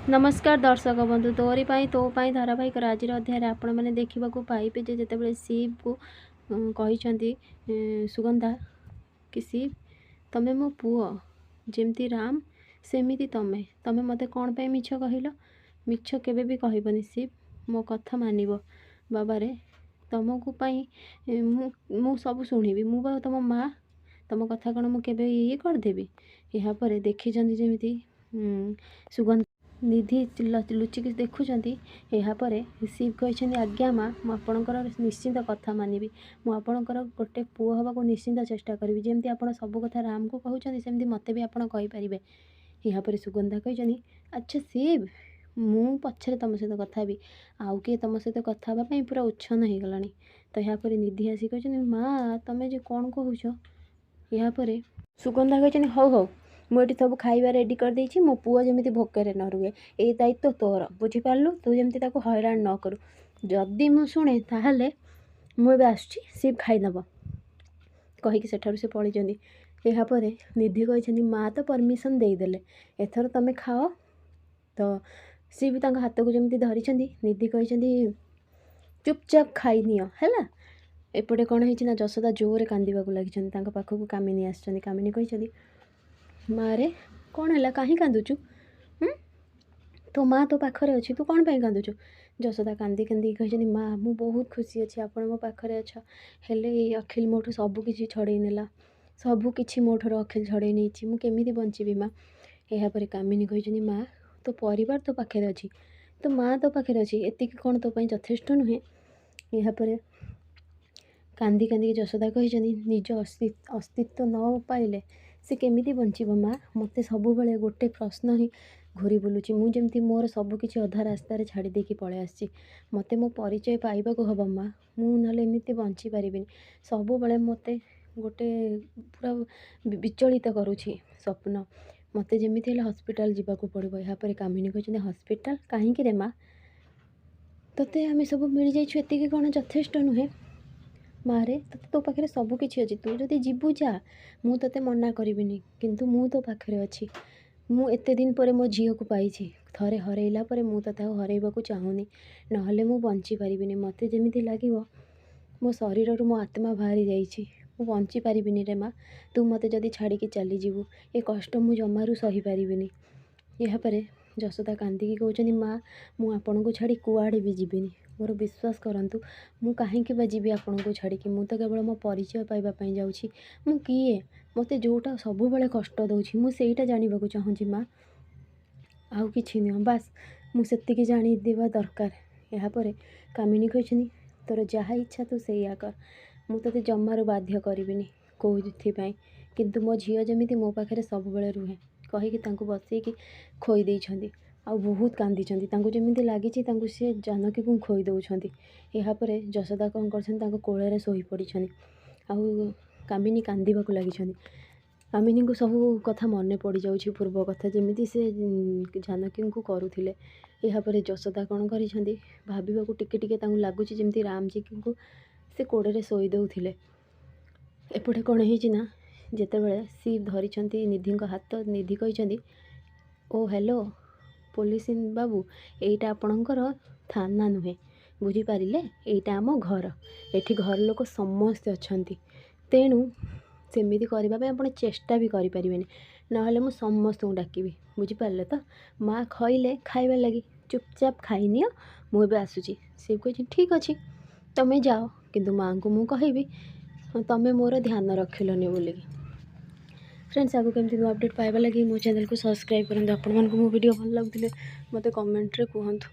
नमस्कार दर्शक बंधु तोरी पाई तो पाई धारावाहिक आज अध्याय आपण मैंने देखा पाइबे जिते शिव को कहते सुगंधा कि शिव तमें मो पुओ जमती राम सेमती तमें तमें मत कौन पे मिछ कहल मिछ केबे भी कहबनी शिव मो कथा मानिब बाबारे तुमको मु सब शुणिबी मु तुम माँ तुम कथा कौन मुझे ये करदेवी यापर देखी जमी सुगंधा निधि लुचिकी देखुंट यापर शिव कहते आज्ञा माँ मुझे निश्चिंत कथा मानिबी मुझे गोटे पुओ हवा निश्चिंत चेष्टा करी जमी आप सब कथा राम को कहते सेमती मत भी आपरे यापर सुगंधा कहते अच्छा शिव मु पछरे तुम सहित कथा भी आउ किए तुम सहित कथा हाँपाई पूरा उच्छन हो गला तो यापर निधि आसी कहते माँ तुम्हें जो कौन कहूच यापर सुगंधा कहते हौ हौ मुझे सब खाଇବା रेडी कर देछि मो पुओ जमी भोकरे न रुए ये दायित्व तोर बुझीपारू तू जमी हैरान न करू जदि मु शुणे ताहले मुझे आसुची शिव खाईदेव कहीकि सेठारु से पलैंती यापर निधि कहते माँ तो परमिशन देदेले एथर तुम खाओ तो शिव तांका हाथ को जमी धरी निधि कहते चुपचाप खाई नियो है एपटे कौन है जशोदा जोरे कांदीबा लगी पाखक कामिनी आसछन्ती कामिनी कहते माँ रे कौन है कहीं कांदुचु तो माँ तो पाखरे अच्छी तू कौन पाई कांदुचु जशोदा कांदी कांदी कहते माँ मु बहुत खुशी अच्छी आप मो पाखरे अच्छ हेले अखिल मोठू सबकि छड़े नेला सबकि मोठर अखिल छड़े नहीं मुझे बंची माँ यापर कामिनी कहते माँ तो परिवार तो पाखे अच्छी तो माँ तो पाखे अच्छी एतिक कौन तो यथेष्ट नुहे यापर कांदी कांदी जशोदा कहते निज अस्तित्व न पाइले से केमिति बंचिब माँ मत सब बेले गोटे प्रश्न ही घूरी बुलूची मुझे मोर सबकि अधा रास्तार छाड़ी देकी पलि आसी मत मो परिचय पाइबा को हम माँ मुझे बंची पारिबिनी सब बेले मत गोटे पूरा विचलित करुछि स्वप्न मत जमी हॉस्पिटल जावाक पड़ो यापर कामिनी कहते हॉस्पिटल कहीं रे माँ तोते आम सब मिल जाइछु एतिक कौन यथेष्ट नुहे माँ रे तो पाखे सबकि अच्छी तू जदि जीवु जा मु ते मना करिबिनी किंतु मु तो पाखे अच्छी मु एते दिन पर मो झील को पाई थरे हरैला मु तो हरैबा चाहूनी नहले मु बंची पारिबिनी मते जेमिति लागिवो मो शरीर मो आत्मा बाहरी जाइछि मु बंची पारिबिनी रे माँ तू मते जदि छाड़िकी चली जीवु ए कष्ट मु जमारू सही पारिबिनी यापर जशोदा कांदिकी कहते माँ मु आपन को छाड़ी कुआड़े भी जीविनी मोर विश्वास करंतु मु कहीं जीवी आपन को छाड़ी मु तो केवल मो परिचय पाइबापी जाऊँगी मु किए मत जोटा सब बेले कष्ट दूसरी मुझा जानवा चाहूँगी माँ आउ कि नुह बास मुझे जाणीदेवा दरकार यापर कामिनी कहते तोर जहाँ इच्छा तू से कर मु ते जमारू बाध्य करिबिनी कौपाई किंतु मो झील जमी मो पाखे सब बेले रुहे कहीकि बसैकी खोई देइछन्ती आ बहुत कांदी जमी लगी सी जानकी को खोई दौरान यापर जशोदा कौन कर कोल शोई पड़ी आउ कामिनी कांदीबा लगी कामिनी को सब कथा मन पड़ जाऊँ पूर्व कथा जमी से जानकी को करुले यापर जशोदा कौन कर भाविबा टिके लगुच जमी रामजी को से कोड़े शोई दौले एपटे कौन है जितेबाला शिव धरी निधि हाथ निधि कहते ओ हेलो पुलिस बाबू एटा आपणकर थाना नुहे बुझीपारे एटा आम घर एठी घर लोक समस्ते अच्छा तेणु सेमिति करने आप चेष्टा भी करें ना मु समस्त डाकबी बुझीपारे तो माँ खइले खाइबा लगी चुपचाप खाई नियो मुझे आसूची शिव कह ठीक अच्छे तुम्हें जाओ किंतु माँ को मु कहबी तुम्हें मोर ध्यान रखिलनि बोलिकी फ्रेंड्स आगे केमती नुआ अपडेट पाइबा लगी मो चैनल को सब्सक्राइब करूँ आपण मानक मो वीडियो भल लगुले मते कमेंट रे कहतु।